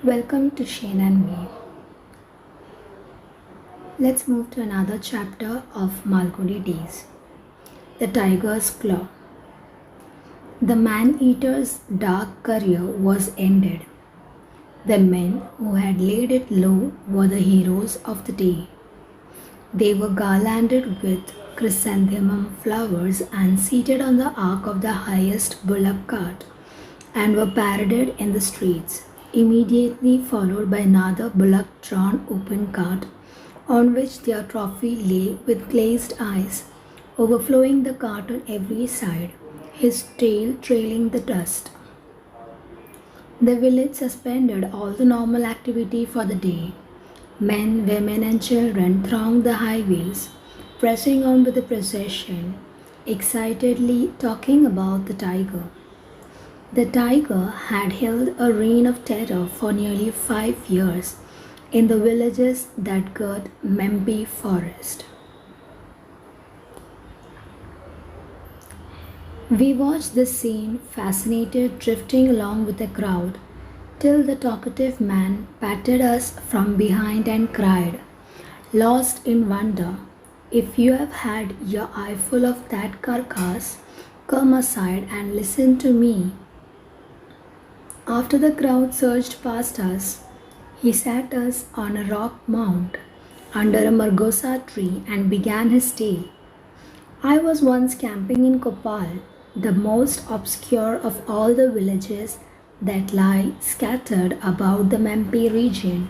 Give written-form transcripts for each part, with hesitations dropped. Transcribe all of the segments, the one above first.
Welcome to Shane and me. Let's move to another chapter of Malgudi Days. The Tiger's Claw. The man-eater's dark career was ended. The men who had laid it low were the heroes of the day. They were garlanded with chrysanthemum flowers and seated on the ark of the highest bullock cart, and were paraded in the streets, immediately followed by another bullock-drawn open cart, on which their trophy lay with glazed eyes, overflowing the cart on every side, his tail trailing the dust. The village suspended all the normal activity for the day. Men, women, and children thronged the highways, pressing on with the procession, excitedly talking about the tiger. The tiger had held a reign of terror for nearly 5 years in the villages that girt Mempi Forest. We watched this scene, fascinated, drifting along with the crowd, till the talkative man patted us from behind and cried, lost in wonder, "If you have had your eye full of that carcass, come aside and listen to me." After the crowd surged past us, he sat us on a rock mount under a margosa tree and began his tale. I was once camping in Kopal, the most obscure of all the villages that lie scattered about the Mempi region.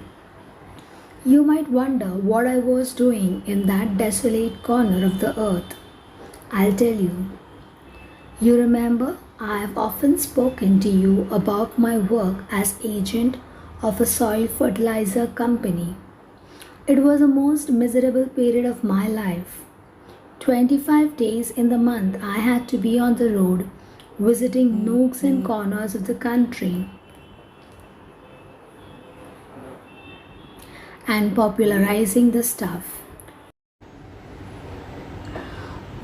You might wonder what I was doing in that desolate corner of the earth. I'll tell you. You remember, I have often spoken to you about my work as agent of a soil fertilizer company. It was a most miserable period of my life. 25 days in the month I had to be on the road, visiting nooks and corners of the country and popularizing the stuff.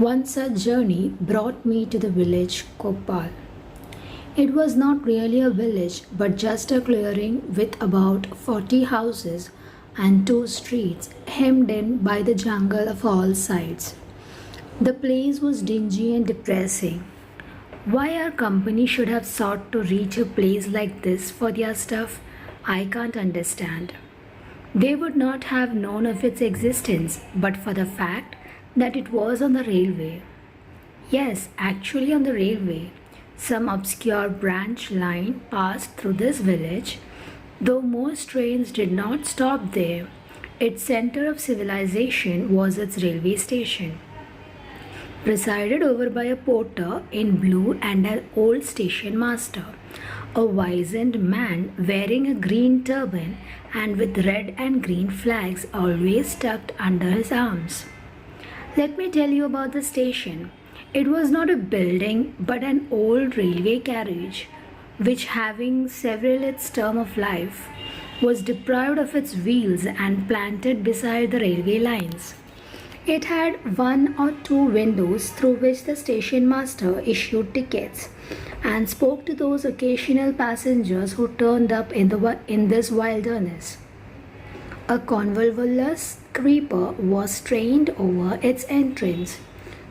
One such journey brought me to the village Kopal. It was not really a village but just a clearing with about 40 houses and 2 streets hemmed in by the jungle of all sides. The place was dingy and depressing. Why our company should have sought to reach a place like this for their stuff, I can't understand. They would not have known of its existence but for the fact that it was on the railway. Yes, actually on the railway. Some obscure branch line passed through this village, though most trains did not stop there. Its center of civilization was its railway station, presided over by a porter in blue and an old station master, a wizened man wearing a green turban and with red and green flags always tucked under his arms. Let me tell you about the station. It was not a building but an old railway carriage, which, having several its term of life, was deprived of its wheels and planted beside the railway lines. It had 1 or 2 windows through which the station master issued tickets and spoke to those occasional passengers who turned up in this wilderness. A convolvulus creeper was trained over its entrance.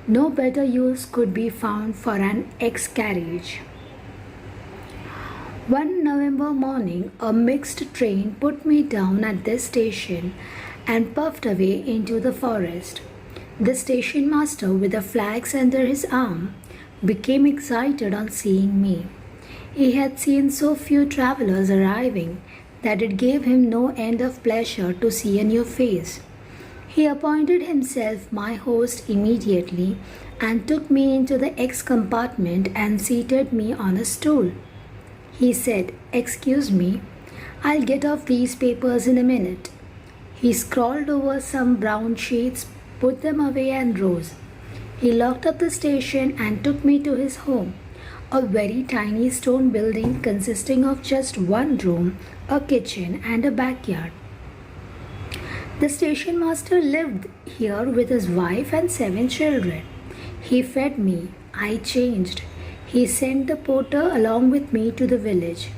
No better use could be found for an X-carriage. One November morning, a mixed train put me down at this station and puffed away into the forest. The station master, with the flags under his arm, became excited on seeing me. He had seen so few travelers arriving that it gave him no end of pleasure to see a new face. He appointed himself my host immediately and took me into the X compartment and seated me on a stool. He said, "Excuse me, I'll get off these papers in a minute." He scrawled over some brown sheets, put them away, and rose. He locked up the station and took me to his home, a very tiny stone building consisting of just one room, a kitchen, and a backyard. The station master lived here with his wife and 7 children. He fed me. I changed. He sent the porter along with me to the village.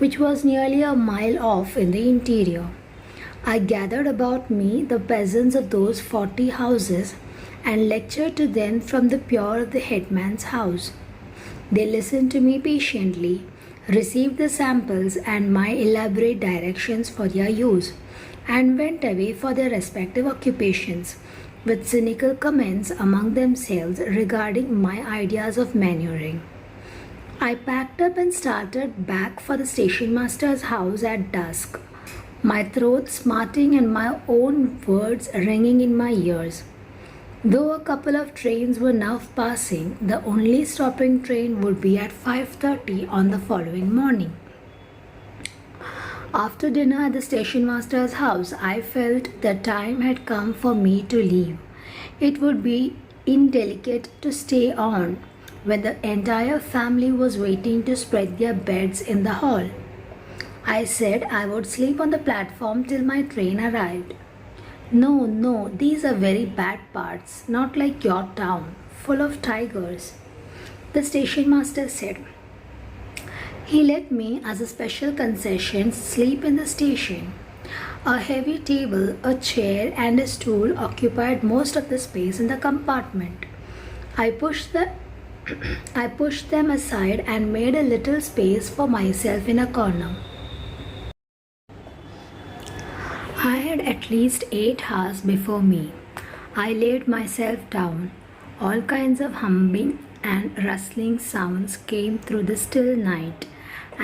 which was nearly a mile off in the interior. I gathered about me the peasants of those 40 houses and lectured to them from the pure of the headman's house. They listened to me patiently, received the samples and my elaborate directions for their use, and went away for their respective occupations, with cynical comments among themselves regarding my ideas of manuring. I packed up and started back for the station master's house at dusk, my throat smarting and my own words ringing in my ears. Though a couple of trains were now passing, the only stopping train would be at 5:30 on the following morning. After dinner at the station master's house, I felt the time had come for me to leave. It would be indelicate to stay on when the entire family was waiting to spread their beds in the hall. I said I would sleep on the platform till my train arrived. No, no, these are very bad parts, not like your town, full of tigers, the station master said. He let me, as a special concession, sleep in the station. A heavy table, a chair, and a stool occupied most of the space in the compartment. I pushed them aside and made a little space for myself in a corner. I had at least 8 hours before me. I laid myself down. All kinds of humming and rustling sounds came through the still night,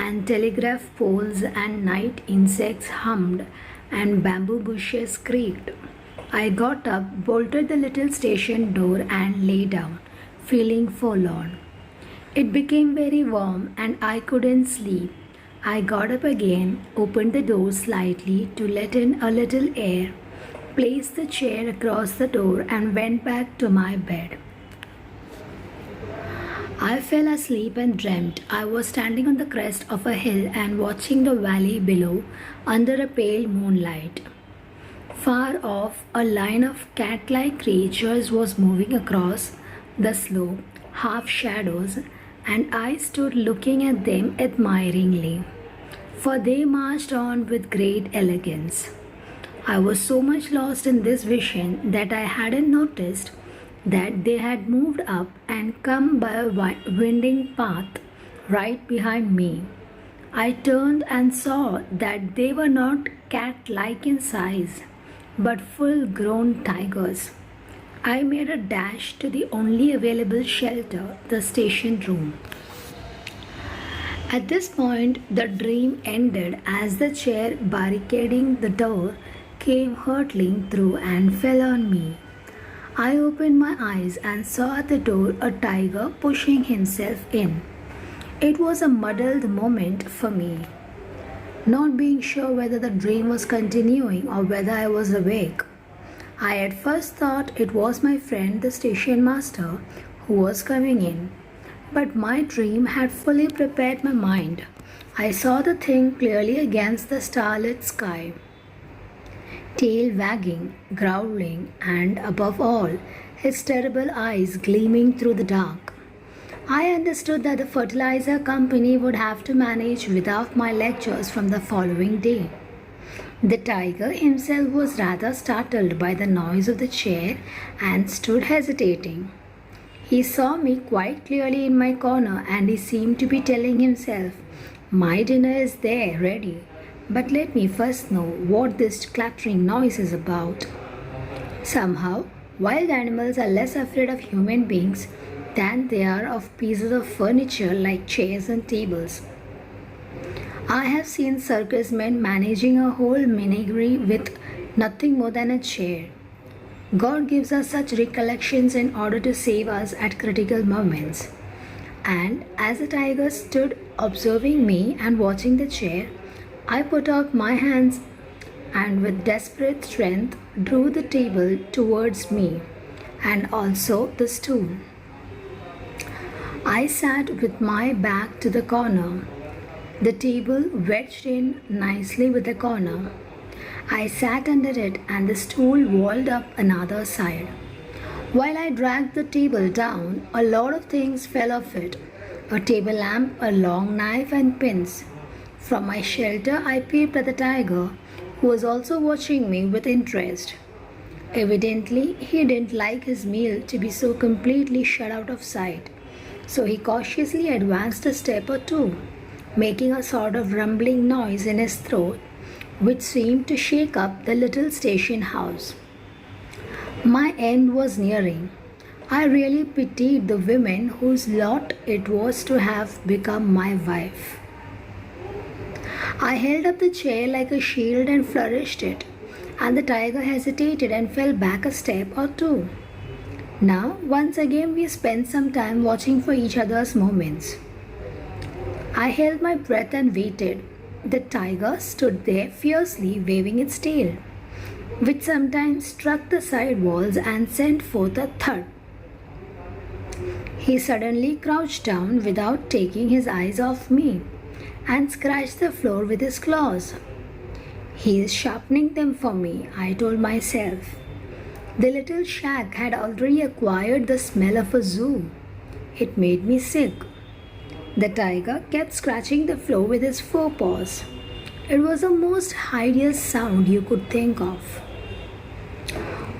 and telegraph poles and night insects hummed, and bamboo bushes creaked. I got up, bolted the little station door, and lay down, feeling forlorn. It became very warm, and I couldn't sleep. I got up again, opened the door slightly to let in a little air, placed the chair across the door, and went back to my bed. I fell asleep and dreamt I was standing on the crest of a hill and watching the valley below under a pale moonlight. Far off, a line of cat-like creatures was moving across the slope, half shadows, and I stood looking at them admiringly, for they marched on with great elegance. I was so much lost in this vision that I hadn't noticed that they had moved up and come by a winding path right behind me. I turned and saw that they were not cat-like in size, but full-grown tigers. I made a dash to the only available shelter, the station room. At this point, the dream ended as the chair barricading the door came hurtling through and fell on me. I opened my eyes and saw at the door a tiger pushing himself in. It was a muddled moment for me, not being sure whether the dream was continuing or whether I was awake. I at first thought it was my friend the station master who was coming in, but my dream had fully prepared my mind. I saw the thing clearly against the starlit sky, tail wagging, growling, and above all, his terrible eyes gleaming through the dark. I understood that the fertilizer company would have to manage without my lectures from the following day. The tiger himself was rather startled by the noise of the chair and stood hesitating. He saw me quite clearly in my corner and he seemed to be telling himself, "My dinner is there, ready, but let me first know what this clattering noise is about." Somehow, wild animals are less afraid of human beings than they are of pieces of furniture like chairs and tables. I have seen circus men managing a whole menagerie with nothing more than a chair. God gives us such recollections in order to save us at critical moments. And as the tiger stood observing me and watching the chair, I put out my hands and with desperate strength drew the table towards me and also the stool. I sat with my back to the corner, the table wedged in nicely with the corner. I sat under it and the stool walled up another side. While I dragged the table down, a lot of things fell off it. A table lamp, a long knife and pins. From my shelter, I peeped at the tiger, who was also watching me with interest. Evidently, he didn't like his meal to be so completely shut out of sight, so he cautiously advanced a step or two, making a sort of rumbling noise in his throat, which seemed to shake up the little station house. My end was nearing. I really pitied the women whose lot it was to have become my wife. I held up the chair like a shield and flourished it, and the tiger hesitated and fell back a step or two. Now, once again, we spent some time watching for each other's movements. I held my breath and waited. The tiger stood there fiercely waving its tail, which sometimes struck the side walls and sent forth a thud. He suddenly crouched down without taking his eyes off me and scratched the floor with his claws. He is sharpening them for me, I told myself. The little shack had already acquired the smell of a zoo. It made me sick. The tiger kept scratching the floor with his forepaws. It was the most hideous sound you could think of.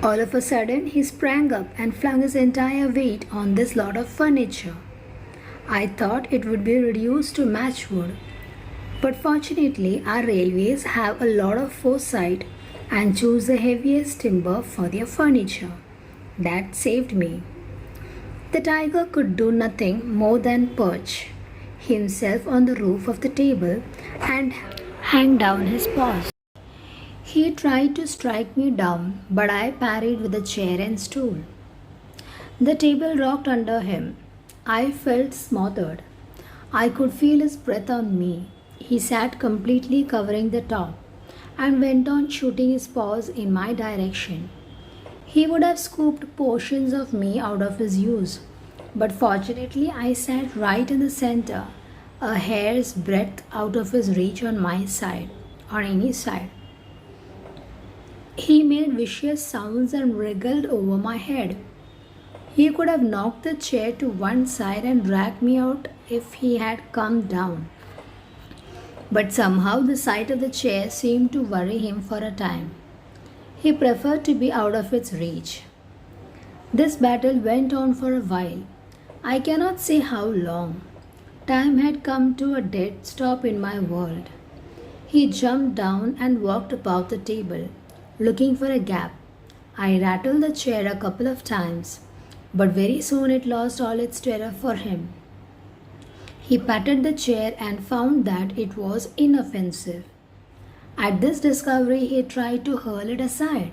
All of a sudden, he sprang up and flung his entire weight on this lot of furniture. I thought it would be reduced to matchwood, but fortunately, our railways have a lot of foresight and choose the heaviest timber for their furniture. That saved me. The tiger could do nothing more than perch himself on the roof of the table and hang down his paws. He tried to strike me down, but I parried with a chair and stool. The table rocked under him. I felt smothered. I could feel his breath on me. He sat completely covering the top and went on shooting his paws in my direction. He would have scooped portions of me out of his use, but fortunately I sat right in the center, a hair's breadth out of his reach on my side, on any side. He made vicious sounds and wriggled over my head. He could have knocked the chair to one side and dragged me out if he had come down. But somehow the sight of the chair seemed to worry him for a time. He preferred to be out of its reach. This battle went on for a while. I cannot say how long. Time had come to a dead stop in my world. He jumped down and walked about the table, looking for a gap. I rattled the chair a couple of times, but very soon it lost all its terror for him. He patted the chair and found that it was inoffensive. At this discovery, he tried to hurl it aside,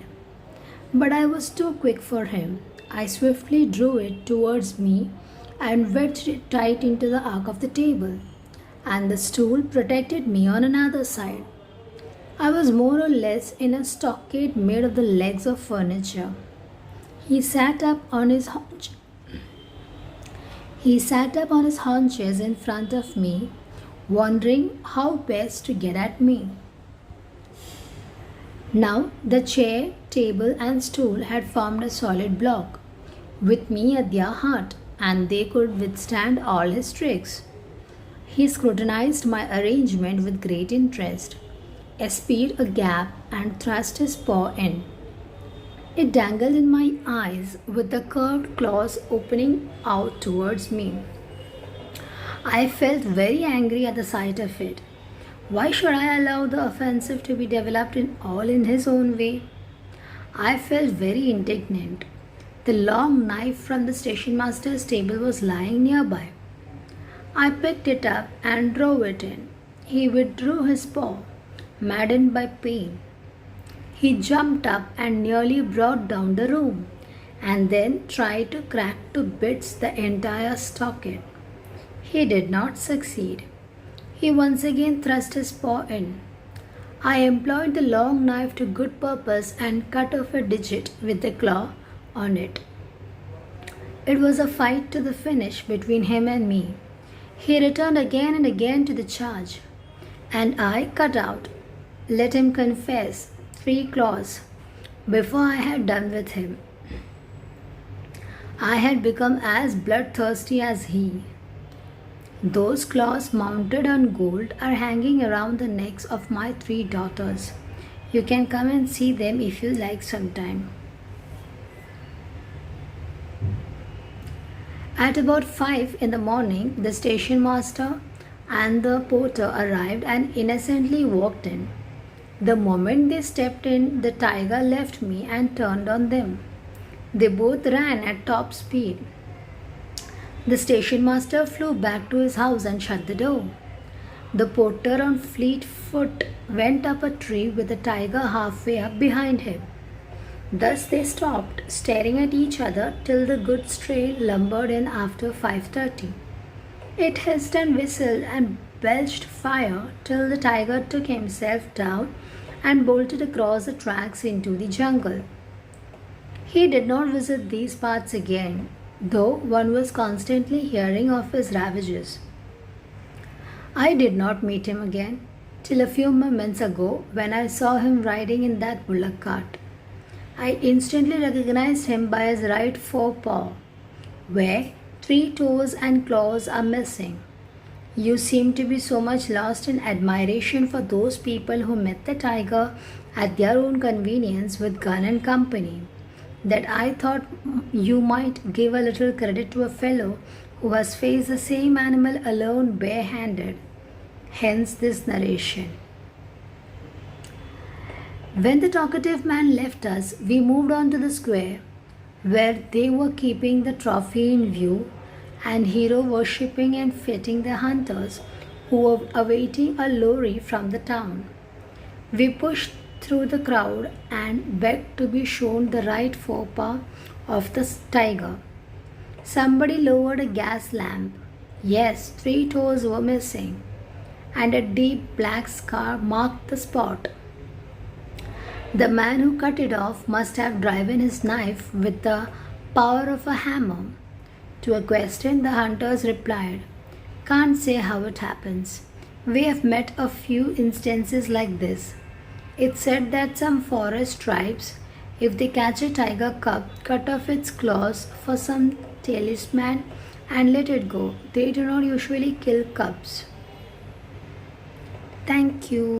but I was too quick for him. I swiftly drew it towards me and wedged it tight into the arc of the table, and the stool protected me on another side. I was more or less in a stockade made of the legs of furniture. He sat up on his haunches in front of me, wondering how best to get at me. Now the chair, table, and stool had formed a solid block, with me at their heart, and they could withstand all his tricks. He scrutinized my arrangement with great interest, espied a gap, and thrust his paw in. It dangled in my eyes with the curved claws opening out towards me. I felt very angry at the sight of it. Why should I allow the offensive to be developed in his own way? I felt very indignant. The long knife from the station master's table was lying nearby. I picked it up and drove it in. He withdrew his paw, maddened by pain. He jumped up and nearly brought down the room, and then tried to crack to bits the entire stockade. He did not succeed. He once again thrust his paw in. I employed the long knife to good purpose and cut off a digit with the claw on it. It was a fight to the finish between him and me. He returned again and again to the charge, and I cut out, let him confess, 3 claws before I had done with him. I had become as bloodthirsty as he. Those claws mounted on gold are hanging around the necks of my three daughters. You can come and see them if you like sometime. At about 5 in the morning, the station master and the porter arrived and innocently walked in. The moment they stepped in, the tiger left me and turned on them. They both ran at top speed. The station master flew back to his house and shut the door. The porter on fleet foot went up a tree with the tiger halfway up behind him. Thus they stopped, staring at each other till the goods train lumbered in after 5:30. It hissed and whistled and belched fire till the tiger took himself down and bolted across the tracks into the jungle. He did not visit these parts again, though one was constantly hearing of his ravages. I did not meet him again till a few moments ago when I saw him riding in that bullock cart. I instantly recognized him by his right forepaw, where 3 toes and claws are missing. You seem to be so much lost in admiration for those people who met the tiger at their own convenience with gun and company, that I thought you might give a little credit to a fellow who has faced the same animal alone barehanded. Hence this narration. When the talkative man left us, we moved on to the square, where they were keeping the trophy in view and hero worshipping and feting the hunters who were awaiting a lorry from the town. We pushed through the crowd and begged to be shown the right forepaw of the tiger. Somebody lowered a gas lamp. Yes, 3 toes were missing, and a deep black scar marked the spot. The man who cut it off must have driven his knife with the power of a hammer. To a question, the hunters replied, "Can't say how it happens. We have met a few instances like this. It's said that some forest tribes, if they catch a tiger cub, cut off its claws for some talisman and let it go. They do not usually kill cubs." Thank you.